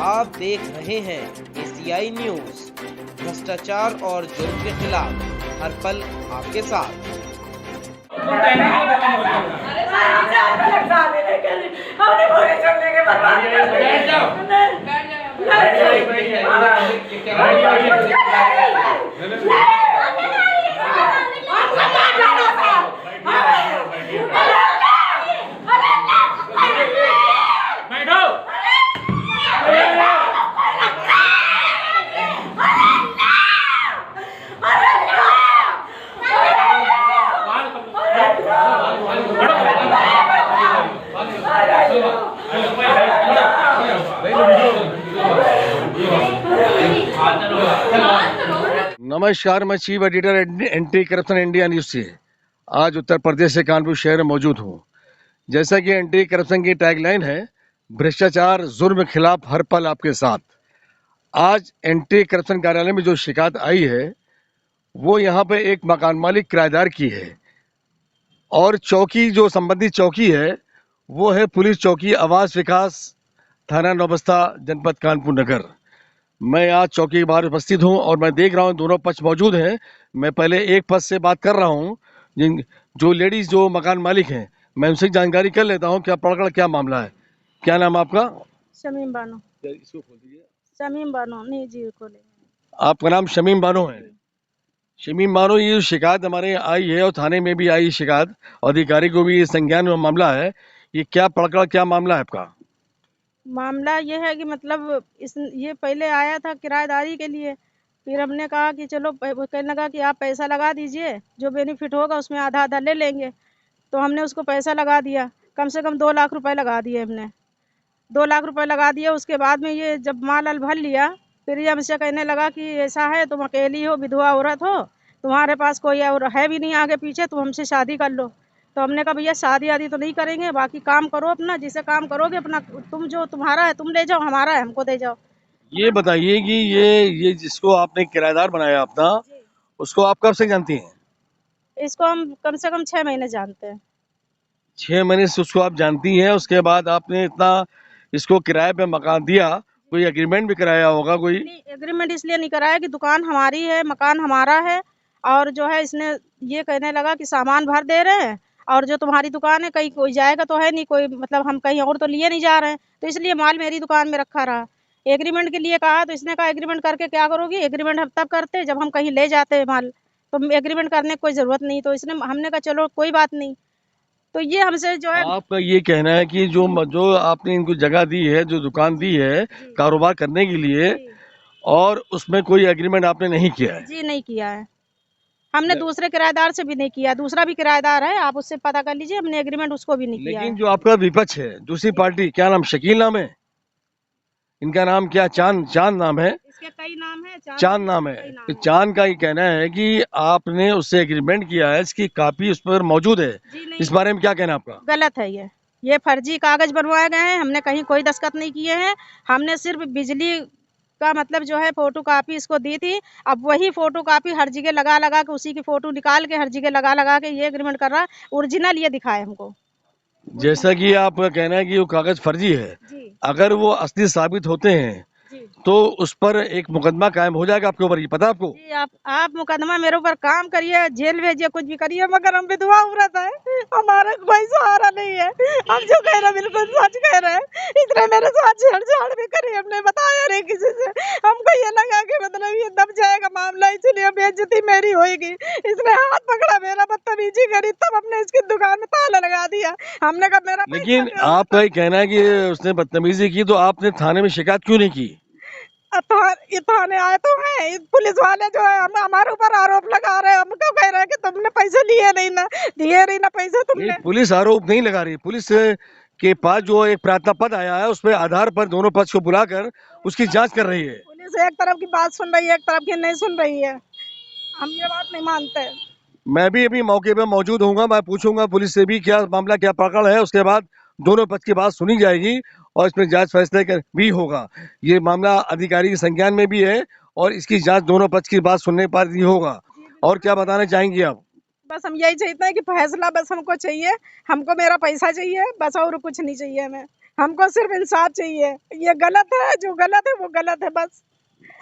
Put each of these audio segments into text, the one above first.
आप देख रहे हैं एसीआई न्यूज। भ्रष्टाचार और जुर्म के खिलाफ हर पल आपके साथ। नमस्कार, मैं chief editor anti corruption India news से आज उत्तर प्रदेश से कानपुर शहर में मौजूद हूँ। जैसा कि एंटी करप्शन की टैगलाइन है, भ्रष्टाचार जुर्म के खिलाफ हर पल आपके साथ। आज एंटी करप्शन कार्यालय में जो शिकायत आई है वो यहाँ पे एक मकान मालिक किराएदार की है और चौकी जो संबंधित चौकी है वो है पुलिस चौकी आवास विकास थाना नौबस्ता जनपद कानपुर नगर। मैं आज चौकी के बाहर उपस्थित हूं और मैं देख रहा हूं दोनों पक्ष मौजूद हैं। मैं पहले एक पक्ष से बात कर रहा हूं, जो लेडीज जो मकान मालिक हैं, मैं उनसे जानकारी कर लेता हूं क्या पकड़ क्या मामला है। क्या नाम है आपका? शमीम बानो। इसको खोल दीजिए। शमीम बानो नहीं जी खोले। आपका नाम शमीम बानो है? शमीम बानो, ये शिकायत हमारे यहाँ आई है और थाने में भी आई शिकायत, अधिकारी को भी संज्ञान में मामला है। ये क्या पकड़ क्या मामला है आपका? मामला ये है कि मतलब ये पहले आया था किराएदारी के लिए, फिर हमने कहा कि चलो कहने लगा कि आप पैसा लगा दीजिए, जो बेनिफिट होगा उसमें आधा आधा ले लेंगे। तो हमने उसको पैसा लगा दिया, कम से कम 2 लाख रुपए लगा दिए हमने। 2 लाख रुपए लगा दिए। उसके बाद में ये जब माल भर लिया, फिर ये हमसे कहने लगा कि ऐसा है, तुम अकेली हो, विधवा औरत हो, तुम्हारे पास कोई और है भी नहीं आगे पीछे, तुम हमसे शादी कर लो। तो हमने कहा भैया शादी आदि तो नहीं करेंगे, बाकी काम करो अपना, जिसे काम करोगे अपना, तुम जो तुम्हारा है तुम ले जाओ, हमारा है हमको दे जाओ। ये बताइए कि ये जिसको आपने किराएदार बनाया अपना, उसको आप कब से जानती हैं? इसको हम कम से कम 6 महीने जानते हैं। 6 महीने से उसको आप जानती हैं। उसके बाद आपने इतना इसको किराए पे मकान दिया, कोई एग्रीमेंट भी कराया होगा कोई? नहीं, एग्रीमेंट इसलिए नहीं कराया कि दुकान हमारी है, मकान हमारा है, और जो है इसने ये कहने लगा कि सामान भर दे रहे हैं, और जो तुम्हारी दुकान है कहीं कोई जाएगा तो है नहीं, कोई मतलब हम कहीं और तो लिए नहीं जा रहे हैं, तो इसलिए माल मेरी दुकान में रखा रहा। एग्रीमेंट के लिए कहा तो इसने कहा एग्रीमेंट करके क्या करोगी? एग्रीमेंट हम तब करते जब हम कहीं ले जाते माल, तो एग्रीमेंट करने की कोई जरूरत नहीं। तो इसने हमने कहा चलो कोई बात नहीं। तो ये हमसे जो है, आपका ये कहना है कि जो आपने इनको जगह दी है, जो दुकान दी है कारोबार करने के लिए, और उसमें कोई एग्रीमेंट आपने नहीं किया है? जी नहीं किया है। हमने दूसरे किराएदार से भी नहीं किया, दूसरा भी किराएदार है, आप उससे पता कर लीजिए, हमने एग्रीमेंट उसको भी नहीं किया है। लेकिन जो आपका विपक्ष है, दूसरी पार्टी, क्या नाम, शकील नाम है इनका? नाम क्या? चांद नाम है? इसके कई नाम है, चांद नाम है। तो चांद का ये कहना है कि आपने उससे एग्रीमेंट किया है, इसकी कॉपी उस पर मौजूद है। इस बारे में क्या कहना है आपका? गलत है ये फर्जी कागज बनवाए गए हैं। हमने कहीं कोई दस्तखत नहीं किए हैं। हमने सिर्फ बिजली का मतलब जो है फोटो कॉपी इसको दी थी। अब वही फोटो कॉपी हर जगह लगा लगा के, उसी की फोटो निकाल के हर जगह लगा लगा के ये एग्रीमेंट कर रहा है। ओरिजिनल ये दिखाए हमको। जैसा कि आपका कहना है कि वो कागज फर्जी है, अगर वो असली साबित होते हैं तो उस पर एक मुकदमा कायम हो जाएगा आपके ऊपर, ये पता है आपको? जी, आप मुकदमा मेरे ऊपर काम करिए, जेल भेजिए, कुछ भी करिए, मगर हम विधवा औरत है, हमारा कोई सहारा नहीं है। हम जो कह रहे बिल्कुल सच कह रहे हैं। इतने मेरे साथ छेड़छाड़ भी करी, हमने बताया नहीं किसी से। हमको ये लगा कि मतलब ये दब जाएगा मामला, इसलिए बेइज्जती मेरी होगी। इसने हाथ पकड़ा मेरा, बदतमीजी करी, तब हमने इसकी दुकान में ताला लगा दिया। हमने कहा मेरा, लेकिन आपका ये कहना है कि उसने बदतमीजी की, तो आपने थाने में शिकायत क्यों नहीं की? थाने आए तो हैं पुलिस वाले, जो है हमारे ऊपर आरोप लगा रहे हैं। हम क्यों कह रहे हैं कि तुमने पैसे लिए नहीं ना, दिए नहीं ना पैसे तुमने। पुलिस आरोप नहीं लगा रही। पुलिस के पास जो एक प्रार्थना पत्र आया है, उसके आधार पर दोनों पक्ष को बुलाकर उसकी जांच कर रही है। पुलिस एक तरफ की बात सुन रही है, एक तरफ की नहीं सुन रही है। हम ये बात नहीं मानते। मैं भी अभी मौके पर मौजूद होऊंगा, मैं पूछूंगा पुलिस से भी क्या मामला, क्या पकड़ है। उसके बाद दोनों पक्ष की बात सुनी जाएगी और इसमें जांच फैसले भी होगा। ये मामला अधिकारी के संज्ञान में भी है और इसकी जांच दोनों पक्ष की बात सुनने पर ही होगा। और क्या बताना चाहेंगी आप? बस हम यही चाहते हैं कि फैसला बस हमको चाहिए, हमको मेरा पैसा चाहिए बस, और कुछ नहीं चाहिए हमें। हमको सिर्फ इंसाफ चाहिए। ये गलत है, जो गलत है वो गलत है बस।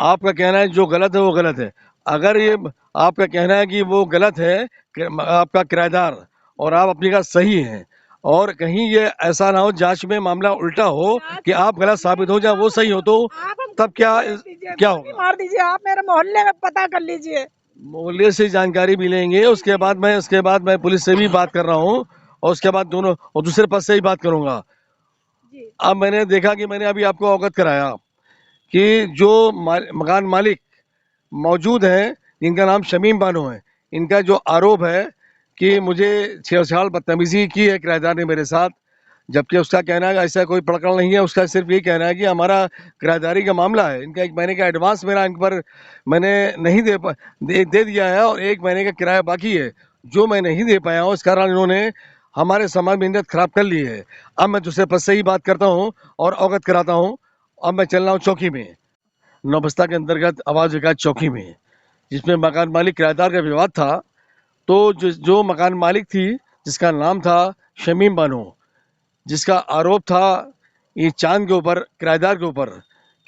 आपका कहना है जो गलत है वो गलत है। अगर ये आपका कहना है कि वो गलत है आपका किराएदार, और आप अपनी का सही है, और कहीं ये ऐसा ना हो जांच में मामला उल्टा हो कि आप गलत साबित हो जाए वो सही हो, तो आप हमको तब क्या क्या गोली होगा? मार दीजिए, आप मेरे मोहल्ले में पता कर लीजिए। मोहल्ले से जानकारी मिलेंगे, उसके बाद मैं पुलिस से भी बात कर रहा हूँ, और उसके बाद दोनों और दूसरे पद से ही बात करूंगा। जी अब मैंने देखा कि मैंने अभी आपको अवगत कराया कि जो मकान मालिक मौजूद हैं, जिनका नाम शमीम बानो है, इनका जो आरोप है कि मुझे छेड़छाड़ बदतमीजी की है किराएदार ने मेरे साथ, जबकि उसका कहना है कि ऐसा कोई प्रकरण नहीं है। उसका सिर्फ ये कहना है कि हमारा किराएदारी का मामला है, इनका 1 महीने का एडवांस मेरा इन पर मैंने नहीं दे दिया है, और 1 महीने का किराया बाकी है जो मैं नहीं दे पाया हूँ। इस कारण इन्होंने हमारे समाज में इज्जत खराब कर ली है। अब मैं दूसरे पद से ही बात करता हूँ और अवगत कराता हूँ। अब मैं चल रहा हूँ चौकी में, नौबस्ता के अंतर्गत आवास विकास चौकी में, जिसमें मकान मालिक किराएदार का विवाद था। तो जो मकान मालिक थी, जिसका नाम था शमीम बानो, जिसका आरोप था ये चांद के ऊपर, किराएदार के ऊपर,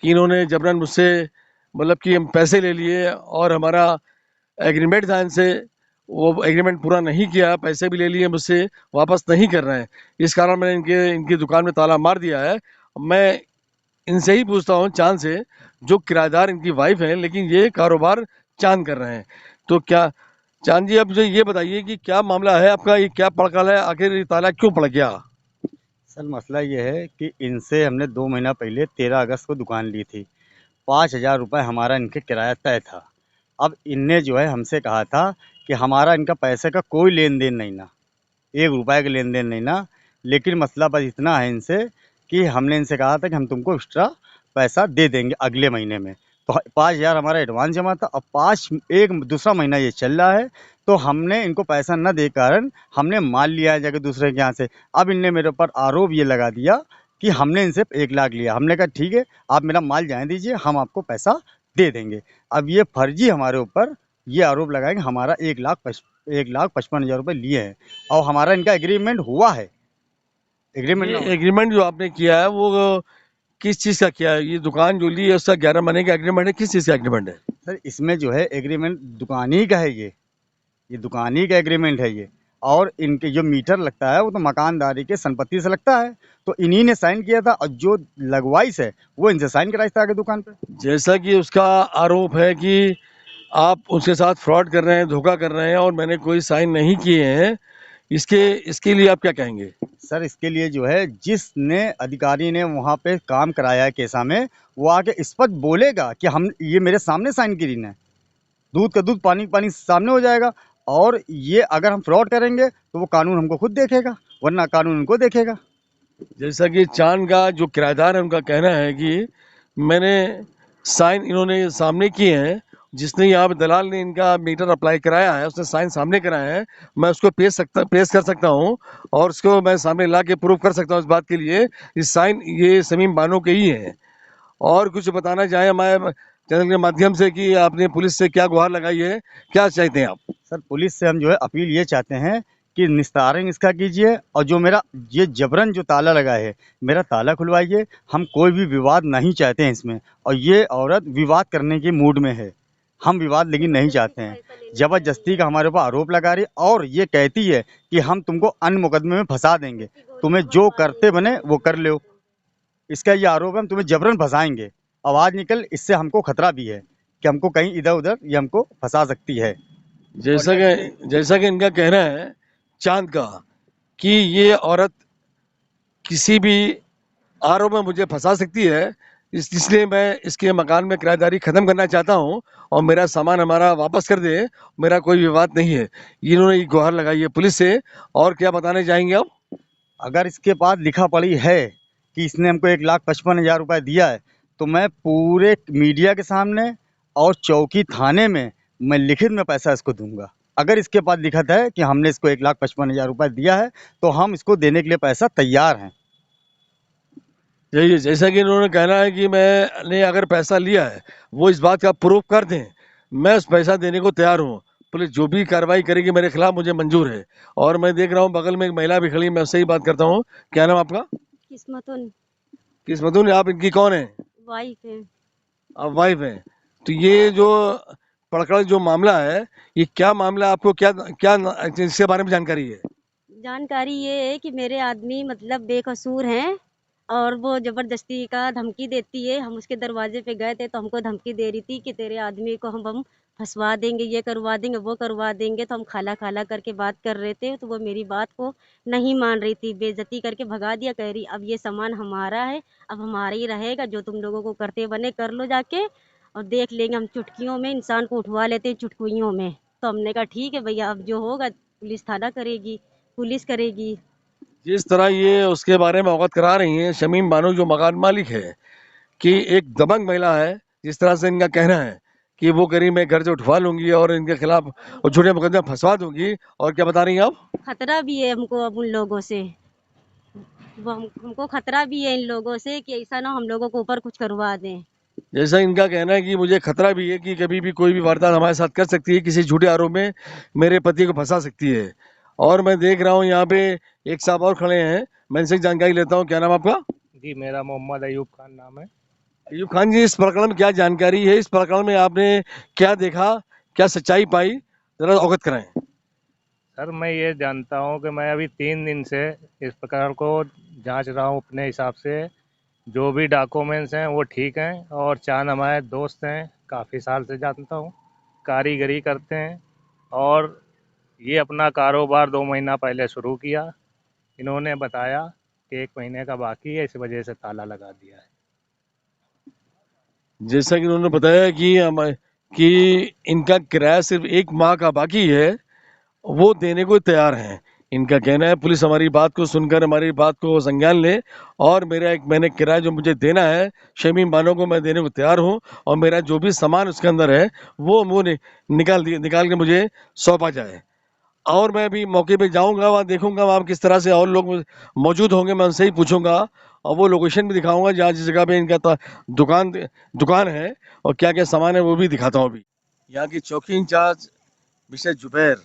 कि इन्होंने जबरन मुझसे मतलब कि हम पैसे ले लिए, और हमारा एग्रीमेंट था इनसे, वो एग्रीमेंट पूरा नहीं किया, पैसे भी ले लिए मुझसे, वापस नहीं कर रहे हैं। इस कारण मैंने इनकी दुकान में ताला मार दिया है। मैं इनसे ही पूछता हूँ, चांद से, जो किराएदार इनकी वाइफ है, लेकिन ये कारोबार चांद कर रहे हैं। तो क्या चांद जी, आप मुझे ये बताइए कि क्या मामला है आपका, ये क्या पड़काल है, आखिर ये ताला क्यों पड़ गया? सर मसला ये है कि इनसे हमने 2 महीना पहले 13 अगस्त को दुकान ली थी। 5,000 रुपये हमारा इनके किराया तय था। अब इनने जो है हमसे कहा था कि हमारा इनका पैसे का कोई लेन देन नहीं ना, 1 रुपये का लेन देन नहीं ना। लेकिन मसला बस इतना है इनसे कि हमने इनसे कहा था कि हम तुमको एक्स्ट्रा पैसा दे देंगे अगले महीने में। तो 5,000 हमारा एडवांस जमा था। अब एक दूसरा महीना ये चल रहा है, तो हमने इनको पैसा न दे कारण हमने माल लिया है जाके दूसरे के यहाँ से। अब इनने मेरे ऊपर आरोप ये लगा दिया कि हमने इनसे 1 लाख लिया। हमने कहा ठीक है, आप मेरा माल जाने दीजिए, हम आपको पैसा दे देंगे। अब ये फर्जी हमारे ऊपर ये आरोप लगाएंगे हमारा 1,55,000 रुपये लिए हैं, और हमारा इनका एग्रीमेंट हुआ है। एग्रीमेंट एग्रीमेंट जो आपने किया है वो किस चीज़ का किया है? ये दुकान जो ली है उसका 11 महीने का एग्रीमेंट है, किस चीज़ का एग्रीमेंट है? सर इसमें जो है एग्रीमेंट दुकान ही का है, ये दुकान ही का एग्रीमेंट है ये। और इनके जो मीटर लगता है वो तो मकानदारी के संपत्ति से लगता है, तो इन्हीं ने साइन किया था, और जो लगवाइस है वो इनसे साइन कराई था आगे दुकान पे। जैसा कि उसका आरोप है कि आप उसके साथ फ्रॉड कर रहे हैं, धोखा कर रहे हैं, और मैंने कोई साइन नहीं किए हैं, इसके लिए आप क्या कहेंगे? सर इसके लिए जो है जिसने अधिकारी ने वहाँ पे काम कराया है केसा में, वो आके स्पष्ट बोलेगा कि हम ये मेरे सामने साइन करी है। दूध का दूध, पानी का पानी सामने हो जाएगा। और ये अगर हम फ्रॉड करेंगे तो वो कानून हमको खुद देखेगा, वरना कानून उनको देखेगा। जैसा कि चांद का जो किराएदार है उनका कहना है कि मैंने साइन इन्होंने सामने किए हैं, जिसने यहाँ पे दलाल ने इनका मीटर अप्लाई कराया है उसने साइन सामने कराया है। मैं उसको पेश कर सकता हूँ, और उसको मैं सामने ला के प्रूव कर सकता हूँ इस बात के लिए, इस साइन ये शमीम बानो के ही हैं। और कुछ बताना चाहें हमारे चैनल के माध्यम से कि आपने पुलिस से क्या गुहार लगाई है, क्या चाहते हैं आप? सर पुलिस से हम जो है अपील ये चाहते हैं कि निस्तारण इसका कीजिए, और जो मेरा ये जबरन जो ताला लगा है मेरा ताला खुलवाइए। हम कोई भी विवाद नहीं चाहते हैं इसमें, और ये औरत विवाद करने के मूड में है। हम विवाद लेकिन नहीं चाहते हैं। ज़बरदस्ती का हमारे ऊपर आरोप लगा रही, और ये कहती है कि हम तुमको अन्य मुकदमे में फंसा देंगे, तुम्हें जो करते बने वो कर लो। इसका ये आरोप है हम तुम्हें जबरन फंसाएंगे। आवाज़ निकल, इससे हमको खतरा भी है कि हमको कहीं इधर उधर ये हमको फंसा सकती है। जैसा कि इनका कहना है चांद का कि ये औरत किसी भी आरोप में मुझे फंसा सकती है, इसलिए मैं इसके मकान में किराएदारी ख़त्म करना चाहता हूं, और मेरा सामान हमारा वापस कर दे, मेरा कोई विवाद नहीं है। इन्होंने ये गुहार लगाई है पुलिस से। और क्या बताने चाहेंगे आप? अगर इसके बाद लिखा पड़ी है कि इसने हमको 1,55,000 रुपये दिया है, तो मैं पूरे मीडिया के सामने और चौकी थाने में मैं लिखित में पैसा इसको दूंगा। अगर इसके बाद लिखा है कि हमने इसको 1,55,000 रुपये दिया है, तो हम इसको देने के लिए पैसा तैयार हैं। यही है, जैसा कि इन्होंने कहना है कि मैंने अगर पैसा लिया है वो इस बात का प्रूफ कर दें, मैं उस पैसा देने को तैयार हूँ। पुलिस जो भी कार्रवाई करेगी मेरे खिलाफ मुझे मंजूर है। और मैं देख रहा हूँ बगल में एक महिला भी खड़ी, मैं उससे ही बात करता हूँ। क्या नाम आपका? किस्मतुन किस्मतुन, आप इनकी कौन है? वाइफ है। आप वाइफ हैं। तो ये जो पड़कड़ जो मामला है, ये क्या मामला है? आपको क्या क्या इसके बारे में जानकारी है? जानकारी ये है कि मेरे आदमी मतलब बेकसूर हैं और वो जबरदस्ती का धमकी देती है। हम उसके दरवाजे पे गए थे तो हमको धमकी दे रही थी कि तेरे आदमी को हम फंसवा देंगे, ये करवा देंगे, वो करवा देंगे। तो हम खाला खाला करके बात कर रहे थे तो वो मेरी बात को नहीं मान रही थी, बेइज्जती करके भगा दिया। कह रही अब ये सामान हमारा है, अब हमारा ही रहेगा, जो तुम लोगों को करते बने कर लो जाके, और देख लेंगे हम चुटकियों में इंसान को उठवा लेते हैं, चुटकुइयों में। तो हमने कहा ठीक है भैया, अब जो होगा पुलिस थाना करेगी, पुलिस करेगी। जिस तरह ये उसके बारे में अवगत करा रही हैं शमीम बानो जो मकान मालिक है कि एक दबंग महिला है, जिस तरह से इनका कहना है कि वो करीब मैं घर से उठवा लूंगी और इनके खिलाफ झूठे मुकदमे फंसवा दूंगी। और क्या बता रही हैं आप? खतरा भी है हमको अब उन लोगों से, हमको खतरा भी है इन लोगों से कि ऐसा ना हम लोगों को ऊपर कुछ करवा दें। जैसा इनका कहना है कि मुझे खतरा भी है कि कभी भी कोई भी वारदात हमारे साथ कर सकती है, किसी झूठे आरोप में मेरे पति को फंसा सकती है। और मैं देख रहा हूँ यहाँ पे एक साहब और खड़े हैं, मैं इनसे जानकारी लेता हूँ। क्या नाम आपका? जी, मेरा मोहम्मद अयूब खान नाम है। अयूब खान जी, इस प्रकरण में क्या जानकारी है? इस प्रकरण में आपने क्या देखा, क्या सच्चाई पाई, जरा अवगत कराएं। सर, मैं ये जानता हूँ कि मैं अभी 3 दिन से इस प्रकरण को जांच रहा हूँ अपने हिसाब से। जो भी डॉक्यूमेंट्स हैं वो ठीक हैं और चांद हमारे दोस्त हैं, काफ़ी साल से जानता हूँ, कारीगरी करते हैं और ये अपना कारोबार 2 महीना पहले शुरू किया। इन्होंने बताया कि 1 महीने का बाकी है, इस वजह से ताला लगा दिया है। जैसा कि उन्होंने बताया कि इनका किराया सिर्फ 1 माह का बाकी है, वो देने को तैयार हैं। इनका कहना है पुलिस हमारी बात को सुनकर हमारी बात को संज्ञान ले और मेरा 1 महीने किराया जो मुझे देना है शमीम बानो को, मैं देने को तैयार हूँ और मेरा जो भी सामान उसके अंदर है वो निकाल के मुझे सौंपा जाए। और मैं भी मौके पे जाऊंगा, वहाँ देखूंगा वहाँ किस तरह से और लोग मौजूद होंगे, मैं उनसे ही पूछूंगा और वो लोकेशन भी दिखाऊंगा जहाँ जिस जगह पे इनका दुकान है और क्या क्या सामान है वो भी दिखाता हूँ। अभी यहाँ की चौकी इंचार्ज मिस्टर जुबैर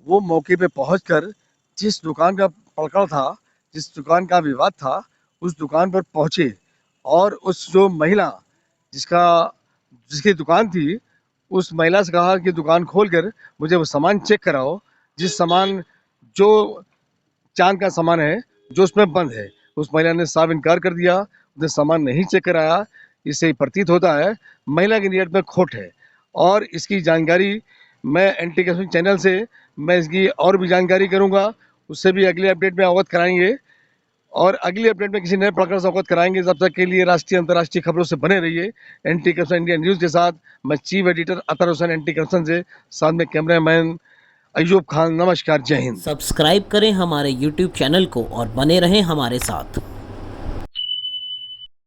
वो मौके पे पहुंचकर जिस दुकान का पकड़ था, जिस दुकान का विवाद था, उस दुकान पर पहुंचे और उस जो महिला जिसकी दुकान थी उस महिला से कहा कि दुकान खोलकर मुझे वो सामान चेक कराओ, जिस सामान जो चांद का सामान है जो उसमें बंद है। उस महिला ने साफ इनकार कर दिया, उसने सामान नहीं चेक कराया। इससे प्रतीत होता है महिला की नीयत में खोट है और इसकी जानकारी मैं एंटी करप्शन चैनल से मैं इसकी और भी जानकारी करूंगा, उससे भी अगले अपडेट में अवगत कराएंगे और अगले अपडेट में किसी नए प्रकरण से अवगत कराएंगे। तब तक के लिए राष्ट्रीय अंतर्राष्ट्रीय खबरों से बने रहिए एंटी करप्शन इंडिया न्यूज़ के साथ। मैं चीफ एडिटर अतर हुसैन एंटी करप्शन से, साथ में कैमरामैन अयूब खान। नमस्कार, जय हिंद। सब्सक्राइब करें हमारे YouTube चैनल को और बने रहें हमारे साथ।